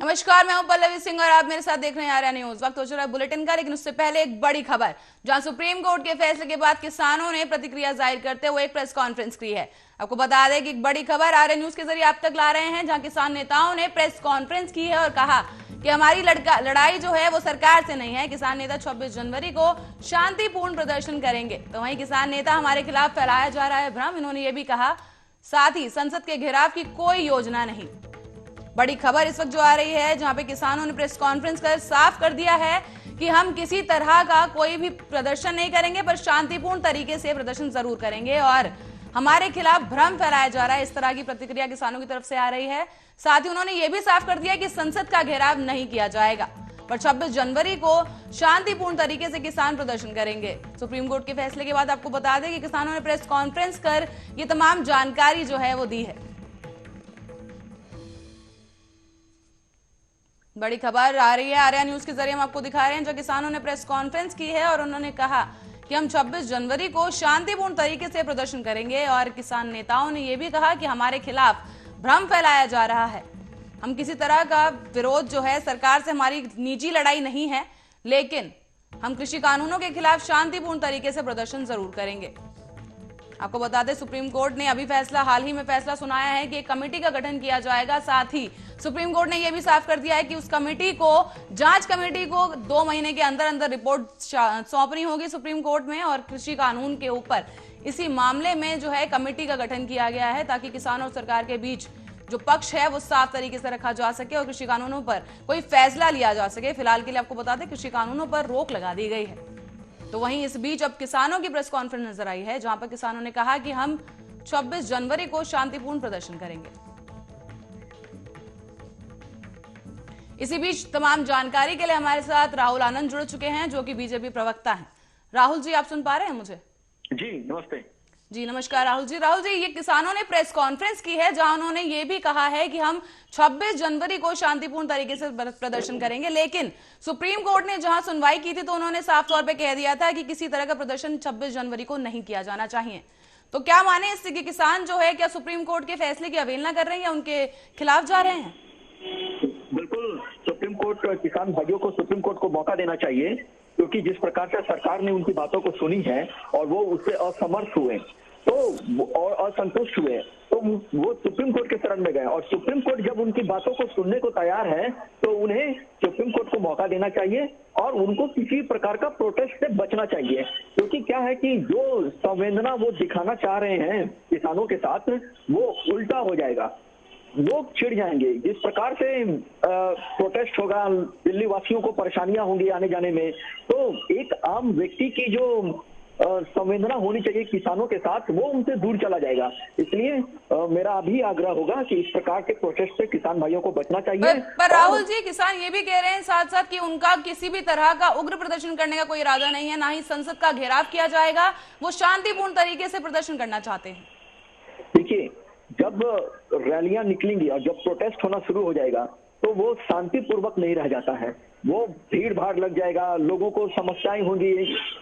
नमस्कार, मैं हूं पल्लवी सिंह और आप मेरे साथ देख रहे हैं आर्या न्यूज। वक्त हो चुका है बुलेटिन का, लेकिन उससे पहले एक बड़ी खबर, जहां सुप्रीम कोर्ट के फैसले के बाद किसानों ने प्रतिक्रिया जाहिर करते हुए एक प्रेस कॉन्फ्रेंस की है। आपको बता दें कि एक बड़ी खबर आर्या न्यूज के जरिए आप तक ला रहे हैं, जहां किसान नेताओं ने प्रेस कॉन्फ्रेंस की है और कहा कि हमारी लड़ाई जो है वो सरकार से नहीं है। किसान नेता 26 जनवरी को शांतिपूर्ण प्रदर्शन करेंगे। तो वहीं किसान नेता हमारे खिलाफ फैलाया जा रहा है भ्रम, इन्होंने ये भी कहा। साथ ही संसद के घेराव की कोई योजना नहीं। बड़ी खबर इस वक्त जो आ रही है, जहां पे किसानों ने प्रेस कॉन्फ्रेंस कर साफ कर दिया है कि हम किसी तरह का कोई भी प्रदर्शन नहीं करेंगे, पर शांतिपूर्ण तरीके से प्रदर्शन जरूर करेंगे और हमारे खिलाफ भ्रम फैलाया जा रहा है। इस तरह की प्रतिक्रिया किसानों की तरफ से आ रही है। साथ ही उन्होंने ये भी साफ कर दिया कि संसद का घेराव नहीं किया जाएगा, पर 26 जनवरी को शांतिपूर्ण तरीके से किसान प्रदर्शन करेंगे। सुप्रीम कोर्ट के फैसले के बाद आपको बता दें कि किसानों ने प्रेस कॉन्फ्रेंस कर ये तमाम जानकारी जो है वो दी है। बड़ी खबर आ रही है आर्या न्यूज के जरिए हम आपको दिखा रहे हैं, जो किसानों ने प्रेस कॉन्फ्रेंस की है और उन्होंने कहा कि हम 26 जनवरी को शांतिपूर्ण तरीके से प्रदर्शन करेंगे। और किसान नेताओं ने यह भी कहा कि हमारे खिलाफ भ्रम फैलाया जा रहा है। हम किसी तरह का विरोध जो है सरकार से, हमारी निजी लड़ाई नहीं है, लेकिन हम कृषि कानूनों के खिलाफ शांतिपूर्ण तरीके से प्रदर्शन जरूर करेंगे। आपको बता दें, सुप्रीम कोर्ट ने अभी हाल ही में फैसला सुनाया है कि एक कमेटी का गठन किया जाएगा। साथ ही सुप्रीम कोर्ट ने यह भी साफ कर दिया है कि उस कमेटी को, जांच कमेटी को 2 महीने के अंदर अंदर रिपोर्ट सौंपनी होगी सुप्रीम कोर्ट में। और कृषि कानून के ऊपर इसी मामले में जो है कमेटी का गठन किया गया है, ताकि किसान और सरकार के बीच जो पक्ष है वो साफ तरीके से रखा जा सके और कृषि कानूनों पर कोई फैसला लिया जा सके। फिलहाल के लिए आपको बता दें, कृषि कानूनों पर रोक लगा दी गई है। तो वहीं इस बीच अब किसानों की प्रेस कॉन्फ्रेंस नजर आई है, जहां पर किसानों ने कहा कि हम 26 जनवरी को शांतिपूर्ण प्रदर्शन करेंगे। इसी बीच तमाम जानकारी के लिए हमारे साथ राहुल आनंद जुड़ चुके हैं, जो कि बीजेपी प्रवक्ता हैं। राहुल जी, आप सुन पा रहे हैं मुझे? जी नमस्ते। जी नमस्कार राहुल जी। राहुल जी, ये किसानों ने प्रेस कॉन्फ्रेंस की है, जहां उन्होंने ये भी कहा है कि हम 26 जनवरी को शांतिपूर्ण तरीके से प्रदर्शन करेंगे, लेकिन सुप्रीम कोर्ट ने जहां सुनवाई की थी तो उन्होंने साफ तौर पे कह दिया था कि किसी तरह का प्रदर्शन 26 जनवरी को नहीं किया जाना चाहिए। तो क्या माने इससे कि किसान जो है, क्या सुप्रीम कोर्ट के फैसले की अवहेलना कर रहे हैं या उनके खिलाफ जा रहे हैं? बिल्कुल, सुप्रीम कोर्ट किसान भाइयों को, सुप्रीम कोर्ट को मौका देना चाहिए, क्योंकि जिस प्रकार से सरकार ने उनकी बातों को सुनी है और वो उससे असमर्थ हुए तो और असंतुष्ट हुए, तो वो सुप्रीम कोर्ट के शरण में गए। और सुप्रीम कोर्ट जब उनकी बातों को सुनने को तैयार है, तो उन्हें सुप्रीम कोर्ट को मौका देना चाहिए और उनको किसी प्रकार का प्रोटेस्ट से बचना चाहिए। क्योंकि क्या है कि जो संवेदना वो दिखाना चाह रहे हैं किसानों के साथ, वो उल्टा हो जाएगा। लोग चिढ़ जाएंगे। जिस प्रकार से प्रोटेस्ट होगा, दिल्ली वासियों को परेशानियां होंगी आने जाने में, तो एक आम व्यक्ति की जो संवेदना होनी चाहिए किसानों के साथ, वो उनसे दूर चला जाएगा। इसलिए मेरा अभी आग्रह होगा कि इस प्रकार के प्रोटेस्ट से किसान भाइयों को बचना चाहिए। पर राहुल जी, किसान ये भी कह रहे हैं साथ साथ कि उनका किसी भी तरह का उग्र प्रदर्शन करने का कोई इरादा नहीं है, ना ही संसद का घेराव किया जाएगा। वो शांतिपूर्ण तरीके से प्रदर्शन करना चाहते हैं। देखिए, जब रैलियां निकलेंगी और जब प्रोटेस्ट होना शुरू हो जाएगा, तो वो शांतिपूर्वक नहीं रह जाता है। वो भीड़ भाड़ लग जाएगा, लोगों को समस्याएं होंगी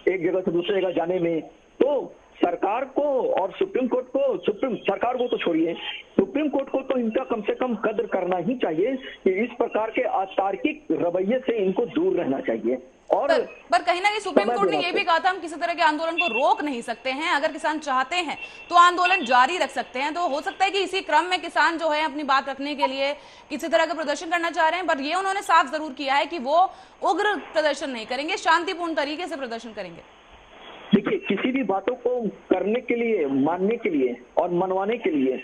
एक जगह से दूसरी जगह जाने में। तो सरकार को और सुप्रीम कोर्ट को, सरकार को तो छोड़िए, सुप्रीम कोर्ट को तो इनका कम से कम कद्र करना ही चाहिए कि इस प्रकार के अतार्किक रवैये से इनको दूर रहना चाहिए। और पर कहीं ना कहीं सुप्रीम कोर्ट ने यह भी कहा था, हम किसी तरह के आंदोलन को रोक नहीं सकते हैं। अगर किसान चाहते हैं तो आंदोलन जारी रख सकते हैं। तो हो सकता है कि इसी क्रम में किसान जो है अपनी बात रखने के लिए किसी तरह का प्रदर्शन करना चाह रहे हैं, पर ये उन्होंने साफ जरूर किया है कि वो उग्र प्रदर्शन नहीं करेंगे, शांतिपूर्ण तरीके से प्रदर्शन करेंगे। देखिए, किसी भी बातों को करने के लिए, मानने के लिए और मनवाने के लिए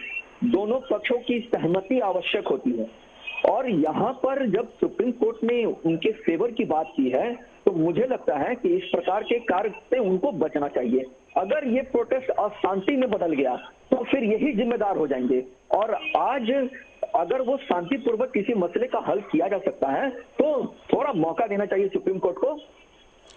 दोनों पक्षों की सहमति आवश्यक होती है। और यहाँ पर जब सुप्रीम कोर्ट ने उनके फेवर की बात की है, तो मुझे लगता है कि इस प्रकार के कार्य से उनको बचना चाहिए। अगर ये प्रोटेस्ट अशांति में बदल गया, तो फिर यही जिम्मेदार हो जाएंगे। और आज अगर वो शांतिपूर्वक किसी मसले का हल किया जा सकता है, तो थोड़ा मौका देना चाहिए सुप्रीम कोर्ट को।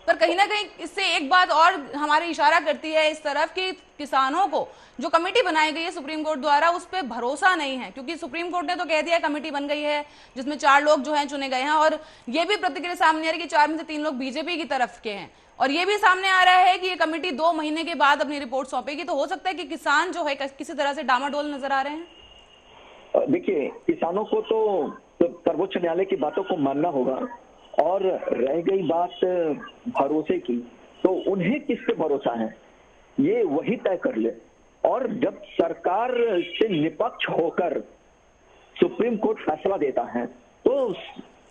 पर कहीं ना कहीं इससे एक बात और हमारे इशारा करती है इस तरफ कि किसानों को जो कमेटी बनाई गई है सुप्रीम कोर्ट द्वारा, उस पर भरोसा नहीं है। क्योंकि सुप्रीम कोर्ट ने तो कह दिया कमेटी बन गई है जिसमें 4 लोग जो हैं चुने गए हैं, और ये भी प्रतिक्रिया सामने आ रही है कि 4 में से 3 लोग बीजेपी की तरफ के हैं। और ये भी सामने आ रहा है कि ये कमेटी 2 महीने के बाद अपनी रिपोर्ट सौंपेगी। तो हो सकता है कि किसान जो है किसी तरह से डामाडोल नजर आ रहे हैं। देखिए, किसानों को तो तो सर्वोच्च न्यायालय की बातों को मानना होगा। और रह गई बात भरोसे की, तो उन्हें किस पे भरोसा है ये वही तय कर ले। और जब सरकार से निपक्ष होकर सुप्रीम कोर्ट फैसला देता है तो,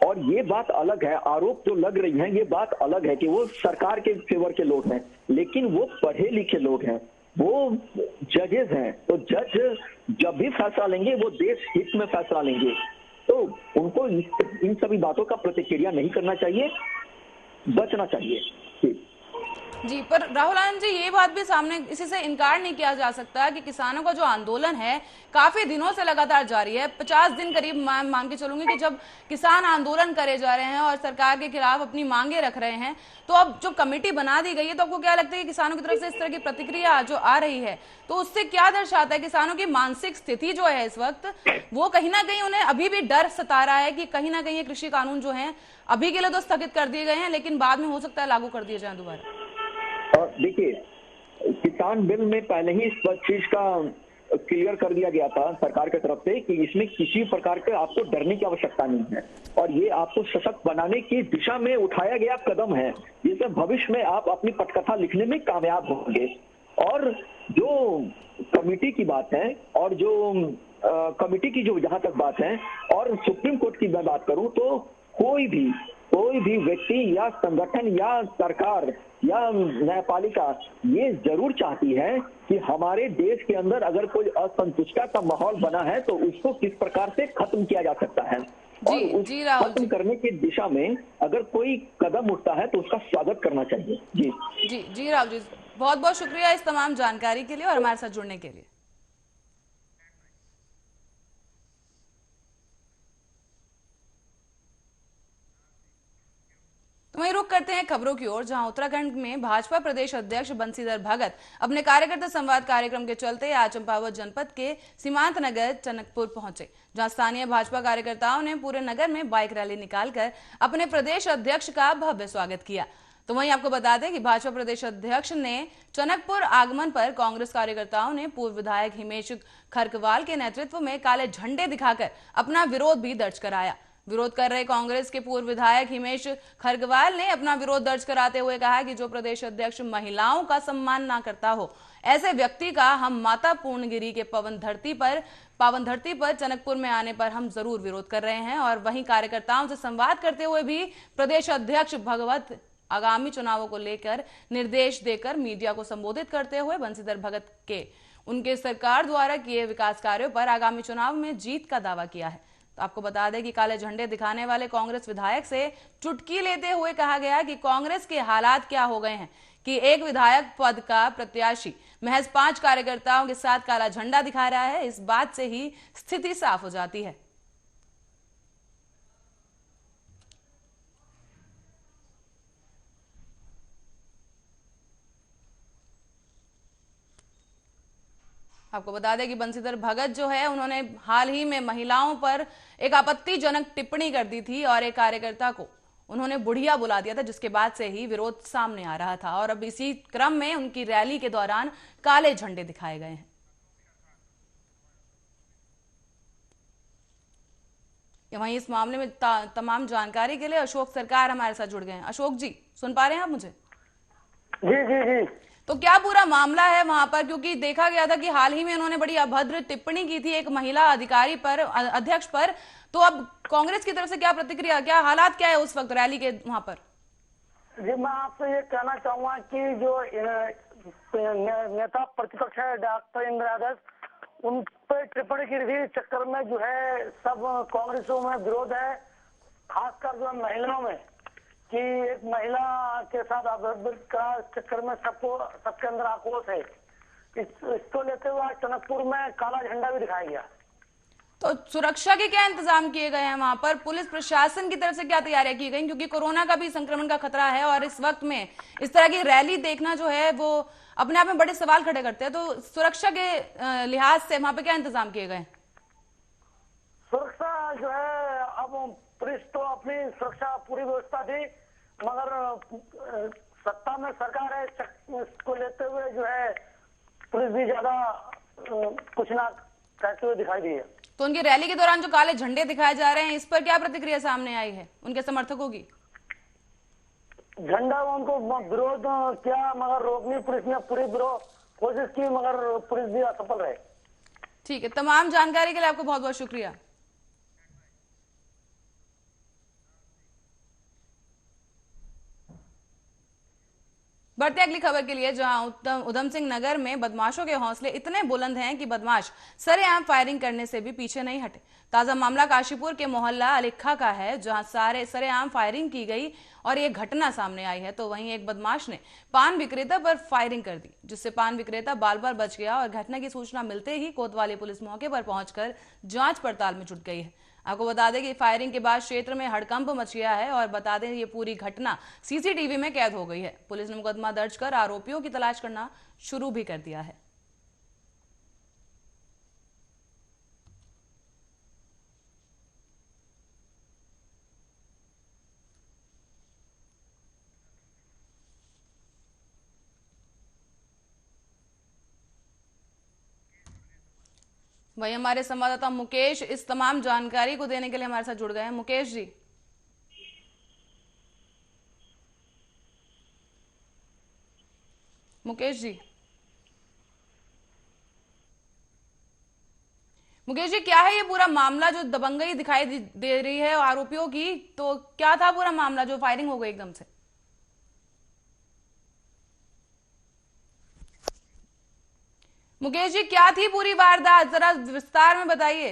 और ये बात अलग है, आरोप जो लग रही है ये बात अलग है कि वो सरकार के फेवर के लोग हैं, लेकिन वो पढ़े लिखे लोग हैं, वो जजेस हैं। तो जज जब भी फैसला लेंगे वो देश हित में फैसला लेंगे, तो उनको इन सभी बातों का प्रतिक्रिया नहीं करना चाहिए, बचना चाहिए। जी, पर राहुल आनंद जी, ये बात भी सामने, इसी से इनकार नहीं किया जा सकता कि किसानों का जो आंदोलन है काफी दिनों से लगातार जारी है। 50 दिन करीब मान के चलूंगी कि जब किसान आंदोलन करे जा रहे हैं और सरकार के खिलाफ अपनी मांगे रख रहे हैं, तो अब जो कमेटी बना दी गई है, तो आपको क्या लगता है कि किसानों की तरफ से इस तरह की प्रतिक्रिया जो आ रही है, तो उससे क्या दर्शाता है? किसानों की मानसिक स्थिति जो है इस वक्त, वो कहीं ना कहीं उन्हें अभी भी डर सता रहा है कि कहीं ना कहीं ये कृषि कानून जो है अभी के लिए तो स्थगित कर दिए गए हैं, लेकिन बाद में हो सकता है लागू कर दिए जाए दोबारा। और देखिए, किसान बिल में पहले ही इस चीज का क्लियर कर दिया गया था सरकार की तरफ से कि इसमें किसी प्रकार के आपको डरने की आवश्यकता नहीं है, और ये आपको सशक्त बनाने की दिशा में उठाया गया कदम है, जिससे भविष्य में आप अपनी पटकथा लिखने में कामयाब होंगे। और जो कमिटी की बात है, और जो कमिटी की जो जहां तक बात है, और सुप्रीम कोर्ट की मैं बात करूं, तो कोई भी व्यक्ति या संगठन या सरकार या न्यायपालिका ये जरूर चाहती है कि हमारे देश के अंदर अगर कोई असंतुष्टता का माहौल बना है तो उसको किस प्रकार से खत्म किया जा सकता है, और उस खत्म करने की दिशा में अगर कोई कदम उठता है तो उसका स्वागत करना चाहिए। जी राहुल जी, बहुत बहुत शुक्रिया इस तमाम जानकारी के लिए और हमारे साथ जुड़ने के लिए। तो वहीं रुक करते हैं खबरों की ओर, जहां उत्तराखंड में भाजपा प्रदेश अध्यक्ष बंशीधर भगत अपने कार्यकर्ता संवाद कार्यक्रम के चलते आज चंपावत जनपद के सीमांत नगर टनकपुर पहुंचे, जहां स्थानीय भाजपा कार्यकर्ताओं ने पूरे नगर में बाइक रैली निकालकर अपने प्रदेश अध्यक्ष का भव्य स्वागत किया। तो वहीं आपको बता दें कि भाजपा प्रदेश अध्यक्ष ने टनकपुर आगमन पर कांग्रेस कार्यकर्ताओं ने पूर्व विधायक हिमेश खरकवाल के नेतृत्व में काले झंडे दिखाकर अपना विरोध भी दर्ज कराया। विरोध कर रहे कांग्रेस के पूर्व विधायक हिमेश खरगवाल ने अपना विरोध दर्ज कराते हुए कहा कि जो प्रदेश अध्यक्ष महिलाओं का सम्मान ना करता हो, ऐसे व्यक्ति का हम माता पूर्णगिरी के पावन धरती पर टनकपुर में आने पर हम जरूर विरोध कर रहे हैं। और वहीं कार्यकर्ताओं से संवाद करते हुए भी प्रदेश अध्यक्ष भगवत आगामी चुनावों को लेकर निर्देश देकर मीडिया को संबोधित करते हुए बंशीधर भगत के उनके सरकार द्वारा किए विकास कार्यों पर आगामी चुनाव में जीत का दावा किया है। तो आपको बता दें कि काले झंडे दिखाने वाले कांग्रेस विधायक से चुटकी लेते हुए कहा गया कि कांग्रेस के हालात क्या हो गए हैं कि एक विधायक पद का प्रत्याशी महज 5 कार्यकर्ताओं के साथ काला झंडा दिखा रहा है। इस बात से ही स्थिति साफ हो जाती है। आपको बता दें कि बंशीधर भगत जो है, उन्होंने हाल ही में महिलाओं पर एक आपत्तिजनक टिप्पणी कर दी थी और एक कार्यकर्ता को उन्होंने बुढ़िया बुला दिया था, जिसके बाद से ही विरोध सामने आ रहा था। और अब इसी क्रम में उनकी रैली के दौरान काले झंडे दिखाए गए हैं। वहीं इस मामले में तमाम जानकारी के लिए अशोक सरकार हमारे साथ जुड़ गए हैं। अशोक जी, सुन पा रहे हैं आप मुझे? जी। तो क्या पूरा मामला है वहां पर, क्योंकि देखा गया था कि हाल ही में उन्होंने बड़ी अभद्र टिप्पणी की थी एक महिला अधिकारी पर, अध्यक्ष पर। तो अब कांग्रेस की तरफ से क्या प्रतिक्रिया, क्या हालात क्या है उस वक्त रैली के वहां पर? जी, मैं आपसे ये कहना चाहूंगा कि जो नेता प्रतिपक्ष है डॉक्टर इंदिरा आदर्श, उन पर टिप्पणी की थी चक्कर में जो है सब कांग्रेसों में विरोध है, खासकर जो महिलाओं में, कि एक महिला के साथ अभद्र का चक्कर में सबके अंदर आक्रोश है। इसको लेते हुए आज टनकपुर में काला झंडा भी दिखाया गया। तो सुरक्षा के क्या इंतजाम किए गए हैं वहां पर? पुलिस प्रशासन की तरफ से क्या तैयारियां की गई, क्योंकि कोरोना का भी संक्रमण का खतरा है और इस वक्त में इस तरह की रैली देखना जो है वो अपने आप में बड़े सवाल खड़े करते हैं। तो सुरक्षा के लिहाज से वहां पे क्या इंतजाम किए गए? सुरक्षा जो है, अब पुलिस तो अपनी सुरक्षा पूरी व्यवस्था थी, मगर सत्ता में सरकार है, इसको लेते हुए जो है पुलिस भी ज्यादा कुछ ना फेंकते हुए दिखाई दिए। तो उनकी रैली के दौरान जो काले झंडे दिखाए जा रहे हैं, इस पर क्या प्रतिक्रिया सामने आई है उनके समर्थकों की? झंडा उनको विरोध किया, मगर रोकने पुलिस ने पूरी कोशिश की, मगर पुलिस भी असफल रहे। ठीक है, तमाम जानकारी के लिए आपको बहुत बहुत शुक्रिया। बढ़ते अगली खबर के लिए, जहां उधम सिंह नगर में बदमाशों के हौसले इतने बुलंद हैं कि बदमाश सरेआम फायरिंग करने से भी पीछे नहीं हटे। ताजा मामला काशीपुर के मोहल्ला अलिखा का है, जहां सरेआम फायरिंग की गई और ये घटना सामने आई है। तो वहीं एक बदमाश ने पान विक्रेता पर फायरिंग कर दी, जिससे पान विक्रेता बाल बाल बच गया और घटना की सूचना मिलते ही कोतवाली पुलिस मौके पर पहुंचकर जांच पड़ताल में जुट गई है। आपको बता दें कि फायरिंग के बाद क्षेत्र में हड़कंप मच गया है और बता दें ये पूरी घटना सीसीटीवी में कैद हो गई है। पुलिस ने मुकदमा दर्ज कर आरोपियों की तलाश करना शुरू भी कर दिया है। वही हमारे संवाददाता मुकेश इस तमाम जानकारी को देने के लिए हमारे साथ जुड़ गए हैं। मुकेश जी, मुकेश जी, मुकेश जी, क्या है ये पूरा मामला जो दबंगई दिखाई दे रही है आरोपियों की? तो क्या था पूरा मामला जो फायरिंग हो गई एकदम से? मुकेश जी, क्या थी पूरी वारदात, जरा विस्तार में बताइए।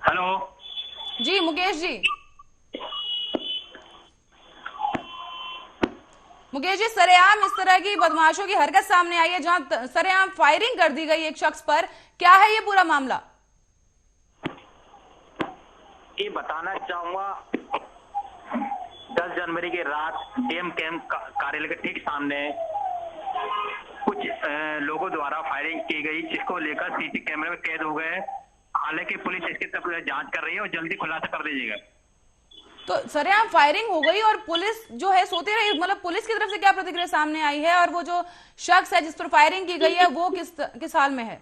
हेलो जी मुकेश जी, मुकेश जी, सरेआम इस तरह की बदमाशों की हरकत सामने आई है, जहां सरेआम फायरिंग कर दी गई एक शख्स पर, क्या है ये पूरा मामला? ये बताना चाहूंगा, 10 जनवरी की रात डीएम कैंप कार्यालय के ठीक सामने कुछ लोगों द्वारा फायरिंग की गई, जिसको लेकर सीसी कैमरे में कैद हो गए। हालांकि पुलिस इसकी तरफ जांच कर रही है और जल्दी खुलासा कर दीजिएगा। तो सरेआम फायरिंग हो गई और पुलिस जो है सोती रही, मतलब पुलिस की तरफ से क्या प्रतिक्रिया सामने आई है? और वो जो शख्स है जिस पर फायरिंग की गई है वो किस हाल में है?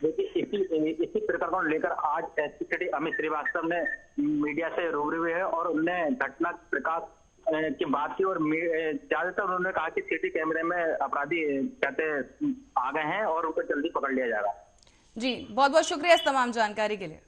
देखिए, इसी प्रकरण को लेकर आज एसपी सिटी अमित श्रीवास्तव ने मीडिया से रूबरू हुए हैं और उन्होंने घटना प्रकाश की बात की और ज्यादातर उन्होंने कहा कि सीसी कैमरे में अपराधी कहते आ गए हैं और उनको जल्दी पकड़ लिया जा रहा है। जी, बहुत बहुत शुक्रिया इस तमाम जानकारी के लिए।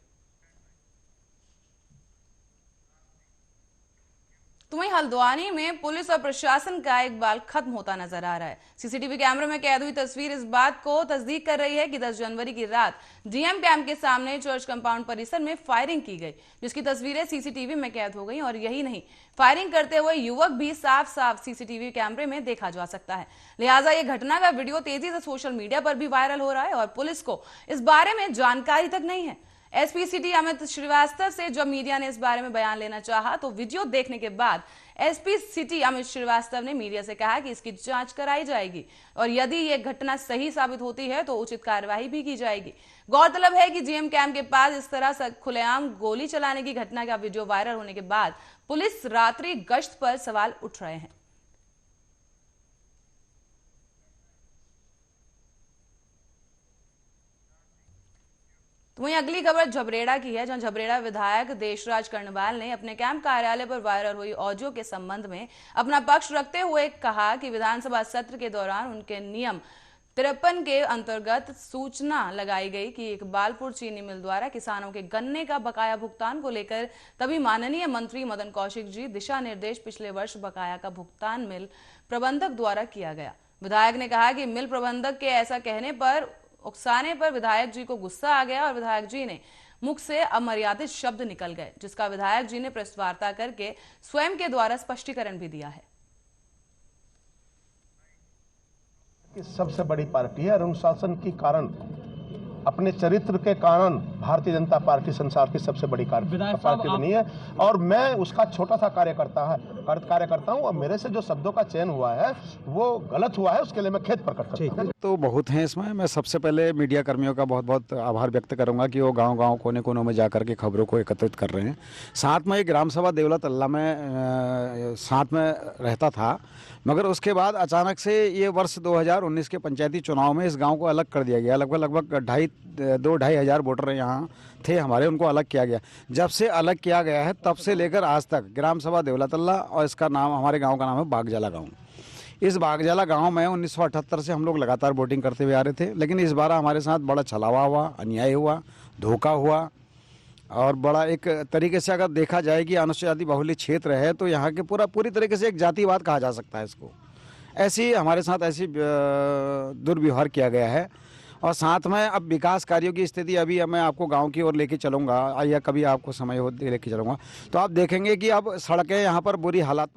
तो वहीं हल्द्वानी में पुलिस और प्रशासन का इकबाल खत्म होता नजर आ रहा है। सीसीटीवी कैमरे में कैद हुई तस्वीर इस बात को तस्दीक कर रही है कि 10 जनवरी की रात डीएम कैंप के सामने चर्च कंपाउंड परिसर में फायरिंग की गई, जिसकी तस्वीरें सीसीटीवी में कैद हो गई। और यही नहीं, फायरिंग करते हुए युवक भी साफ साफ सीसीटीवी कैमरे में देखा जा सकता है। लिहाजा ये घटना का वीडियो तेजी से सोशल मीडिया पर भी वायरल हो रहा है और पुलिस को इस बारे में जानकारी तक नहीं है। एसपी सिटी अमित श्रीवास्तव से जब मीडिया ने इस बारे में बयान लेना चाहा तो वीडियो देखने के बाद एसपी सिटी अमित श्रीवास्तव ने मीडिया से कहा कि इसकी जांच कराई जाएगी और यदि यह घटना सही साबित होती है तो उचित कार्रवाई भी की जाएगी। गौरतलब है कि जीएम कैंप के पास इस तरह से खुलेआम गोली चलाने की घटना का वीडियो वायरल होने के बाद पुलिस रात्रि गश्त पर सवाल उठ रहे हैं। वहीं अगली खबर झबरेड़ा की है, जहां झबरेड़ा विधायक देशराज कर्णवाल ने अपने कैंप कार्यालय पर वायरल हुई ऑडियो के संबंध में अपना पक्ष रखते हुए कहा कि विधानसभा सत्र के दौरान उनके नियम 53 के अंतर्गत सूचना लगाई गई कि इकबालपुर चीनी मिल द्वारा किसानों के गन्ने का बकाया भुगतान को लेकर तभी माननीय मंत्री मदन कौशिक जी दिशा निर्देश पिछले वर्ष बकाया का भुगतान मिल प्रबंधक द्वारा किया गया। विधायक ने कहा कि मिल प्रबंधक के ऐसा कहने पर उकसाने पर विधायक जी को गुस्सा आ गया और विधायक जी ने मुख से अमर्यादित शब्द निकल गए, जिसका विधायक जी ने प्रेस वार्ता करके स्वयं के द्वारा स्पष्टीकरण भी दिया है। सबसे बड़ी पार्टी है और अनुशासन के कारण अपने चरित्र के कारण भारतीय जनता पार्टी संसार की सबसे बड़ी पार्टी बनी है और मैं उसका छोटा सा कार्यकर्ता हूं और मेरे से जो शब्दों का चयन हुआ है वो गलत हुआ है, उसके लिए मैं खेद प्रकट करता हूं। तो बहुत हैं इसमें। मैं सबसे पहले मीडिया कर्मियों का बहुत बहुत आभार व्यक्त करूंगा कि वो गांव-गांव कोने-कोने में जाकर के खबरों को एकत्रित कर रहे हैं। साथ में ग्राम सभा देवला तल्ला में साथ में रहता था, मगर उसके बाद अचानक से ये वर्ष 2019 के पंचायती चुनाव में इस गांव को अलग कर दिया गया। लगभग 2-2.5 हज़ार वोटर यहाँ थे हमारे, उनको अलग किया गया। जब से अलग किया गया है तब से लेकर आज तक ग्राम सभा देवला तल्ला और इसका नाम, हमारे गांव का नाम है बागजाला गांव। इस बागजाला गांव में 1978 से हम लोग लगातार वोटिंग करते हुए आ रहे थे, लेकिन इस बार हमारे साथ बड़ा छलावा हुआ, अन्याय हुआ, धोखा हुआ और बड़ा एक तरीके से अगर देखा जाए कि अनुसूचित जाति बाहुल्य क्षेत्र है तो यहाँ के पूरी तरीके से एक जातिवाद कहा जा सकता है इसको। ऐसी हमारे साथ ऐसी दुर्व्यवहार किया गया है। और साथ में अब विकास कार्यों की स्थिति, अभी मैं आपको गांव की ओर लेके चलूँगा या कभी आपको समय हो लेके चलूँगा तो आप देखेंगे कि अब सड़कें यहाँ पर बुरी हालात।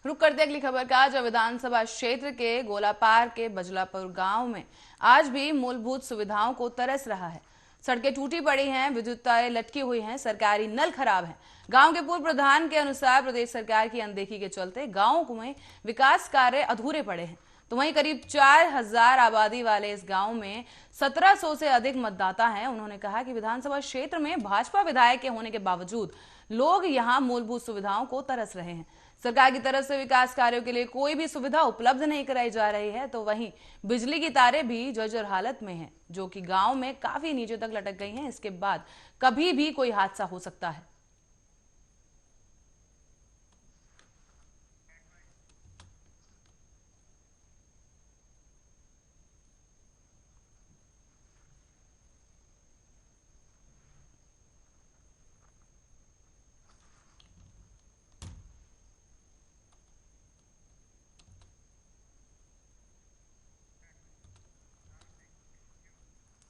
रुक करते अगली खबर का, जो विधानसभा क्षेत्र के गोलापार के बजलापुर गांव में आज भी मूलभूत सुविधाओं को तरस रहा है। सड़कें टूटी पड़ी हैं, विद्युत तारें लटकी हुई हैं, सरकारी नल खराब हैं। गांव के पूर्व प्रधान के अनुसार प्रदेश सरकार की अनदेखी के चलते गांव में विकास कार्य अधूरे पड़े हैं। तो वहीं करीब 4000 आबादी वाले इस गांव में 1700 से अधिक मतदाता हैं। उन्होंने कहा कि विधानसभा क्षेत्र में भाजपा विधायक के होने के बावजूद लोग यहां मूलभूत सुविधाओं को तरस रहे हैं। सरकार की तरफ से विकास कार्यों के लिए कोई भी सुविधा उपलब्ध नहीं कराई जा रही है। तो वहीं बिजली की तारें भी जर्जर हालत में हैं, जो कि गांव में काफी नीचे तक लटक गई हैं। इसके बाद कभी भी कोई हादसा हो सकता है।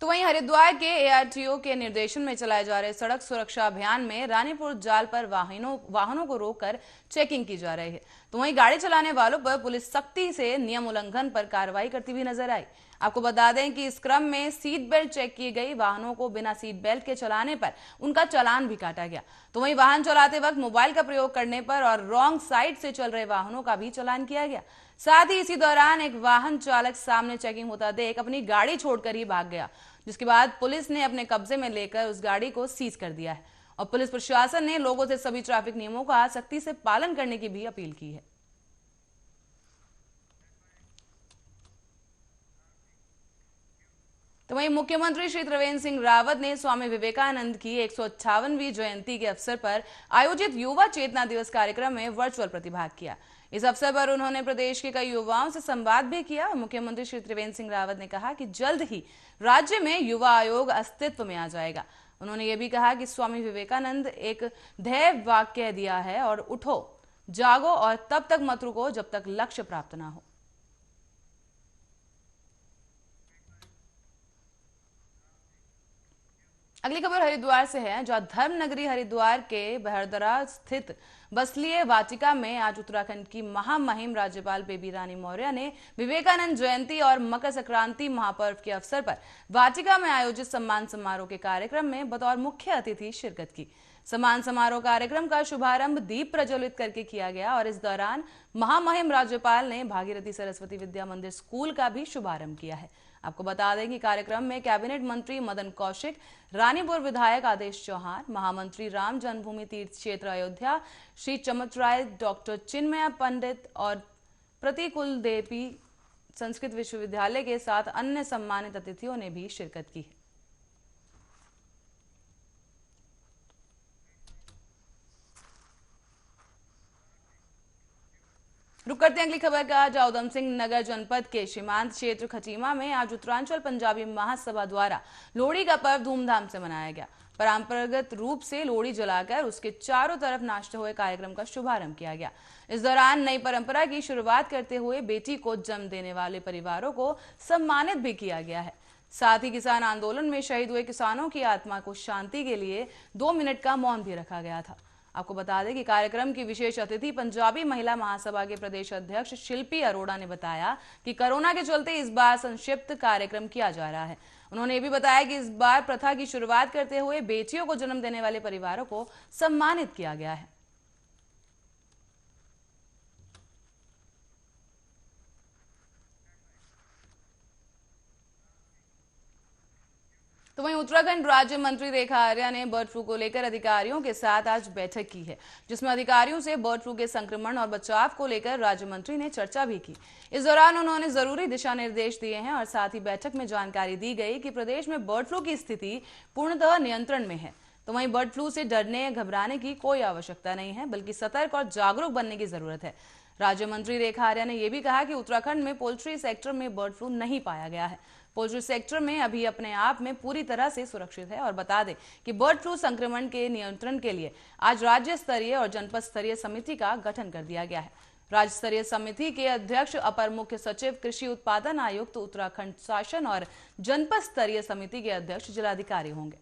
तो वहीं हरिद्वार के एआरटीओ के निर्देशन में चलाए जा रहे सड़क सुरक्षा अभियान में रानीपुर जाल पर वाहनों को रोककर चेकिंग की जा रही है। तो वहीं गाड़ी चलाने वालों पर पुलिस सख्ती से नियम उल्लंघन पर कार्रवाई करती हुई नजर आई। आपको बता दें कि इस क्रम में सीट बेल्ट चेक की गई, वाहनों को बिना सीट बेल्ट के चलाने पर उनका चालान भी काटा गया। तो वहीं वाहन चलाते वक्त मोबाइल का प्रयोग करने पर और रॉन्ग साइड से चल रहे वाहनों का भी चालान किया गया। साथ ही इसी दौरान एक वाहन चालक सामने चेकिंग होता देख अपनी गाड़ी छोड़कर ही भाग गया, जिसके बाद पुलिस ने अपने कब्जे में लेकर उस गाड़ी को सीज कर दिया है। और पुलिस प्रशासन ने लोगों से सभी ट्रैफिक नियमों का सख्ती से पालन करने की भी अपील की है। तो वहीं मुख्यमंत्री श्री त्रिवेंद्र सिंह रावत ने स्वामी विवेकानंद की 158वीं जयंती के अवसर पर आयोजित युवा चेतना दिवस कार्यक्रम में वर्चुअल प्रतिभाग किया। इस अवसर पर उन्होंने प्रदेश के कई युवाओं से संवाद भी किया। मुख्यमंत्री श्री त्रिवेंद्र सिंह रावत ने कहा कि जल्द ही राज्य में युवा आयोग अस्तित्व में आ जाएगा। उन्होंने ये भी कहा कि स्वामी विवेकानंद एक ध्येय वाक्य दिया है और उठो, जागो और तब तक मत रुको जब तक लक्ष्य प्राप्त ना हो। अगली खबर हरिद्वार से है, जहां धर्म नगरी हरिद्वार के बहरदरा स्थित बसलीय वाटिका में आज उत्तराखंड की महामहिम राज्यपाल बेबी रानी मौर्य ने विवेकानंद जयंती और मकर संक्रांति महापर्व के अवसर पर वाटिका में आयोजित सम्मान समारोह के कार्यक्रम में बतौर मुख्य अतिथि शिरकत की। सम्मान समारोह कार्यक्रम का शुभारंभ दीप प्रज्वलित करके किया गया और इस दौरान महामहिम राज्यपाल ने भागीरथी सरस्वती विद्या मंदिर स्कूल का भी शुभारंभ किया है। आपको बता दें कि कार्यक्रम में कैबिनेट मंत्री मदन कौशिक, रानीपुर विधायक आदेश चौहान, महामंत्री राम जन्मभूमि तीर्थ क्षेत्र अयोध्या श्री चमत्राय, डॉक्टर चिन्मय पंडित और प्रतिकुल देवी संस्कृत विश्वविद्यालय के साथ अन्य सम्मानित अतिथियों ने भी शिरकत की। रुक करते हैं अगली खबर का, जहां उधम सिंह नगर जनपद के सीमांत क्षेत्र खटीमा में आज उत्तरांचल पंजाबी महासभा द्वारा लोहड़ी का पर्व धूमधाम से मनाया गया। परंपरागत रूप से लोहड़ी जलाकर उसके चारों तरफ नाचते हुए कार्यक्रम का शुभारंभ किया गया। इस दौरान नई परंपरा की शुरुआत करते हुए बेटी को जन्म देने वाले परिवारों को सम्मानित भी किया गया है। साथ ही किसान आंदोलन में शहीद हुए किसानों की आत्मा को शांति के लिए 2 मिनट का मौन भी रखा गया था। आपको बता दें कि कार्यक्रम की विशेष अतिथि पंजाबी महिला महासभा के प्रदेश अध्यक्ष शिल्पी अरोड़ा ने बताया कि कोरोना के चलते इस बार संक्षिप्त कार्यक्रम किया जा रहा है। उन्होंने ये भी बताया कि इस बार प्रथा की शुरुआत करते हुए बेटियों को जन्म देने वाले परिवारों को सम्मानित किया गया है। तो वहीं उत्तराखंड राज्य मंत्री रेखा आर्या ने बर्ड फ्लू को लेकर अधिकारियों के साथ आज बैठक की है, जिसमें अधिकारियों से बर्ड फ्लू के संक्रमण और बचाव को लेकर राज्य मंत्री ने चर्चा भी की। इस दौरान उन्होंने जरूरी दिशा निर्देश दिए हैं और साथ ही बैठक में जानकारी दी गई कि प्रदेश में बर्ड फ्लू की स्थिति पूर्णतः नियंत्रण में है। तो वहीं बर्ड फ्लू से डरने या घबराने की कोई आवश्यकता नहीं है, बल्कि सतर्क और जागरूक बनने की जरूरत है। राज्य मंत्री रेखा आर्या ने यह भी कहा कि उत्तराखंड में पोल्ट्री सेक्टर में बर्ड फ्लू नहीं पाया गया है। पोल्ट्री सेक्टर में अभी अपने आप में पूरी तरह से सुरक्षित है। और बता दें कि बर्ड फ्लू संक्रमण के नियंत्रण के लिए आज राज्य स्तरीय और जनपद स्तरीय समिति का गठन कर दिया गया है। राज्य स्तरीय समिति के अध्यक्ष अपर मुख्य सचिव कृषि उत्पादन आयुक्त उत्तराखंड शासन और जनपद स्तरीय समिति के अध्यक्ष जिलाधिकारी होंगे।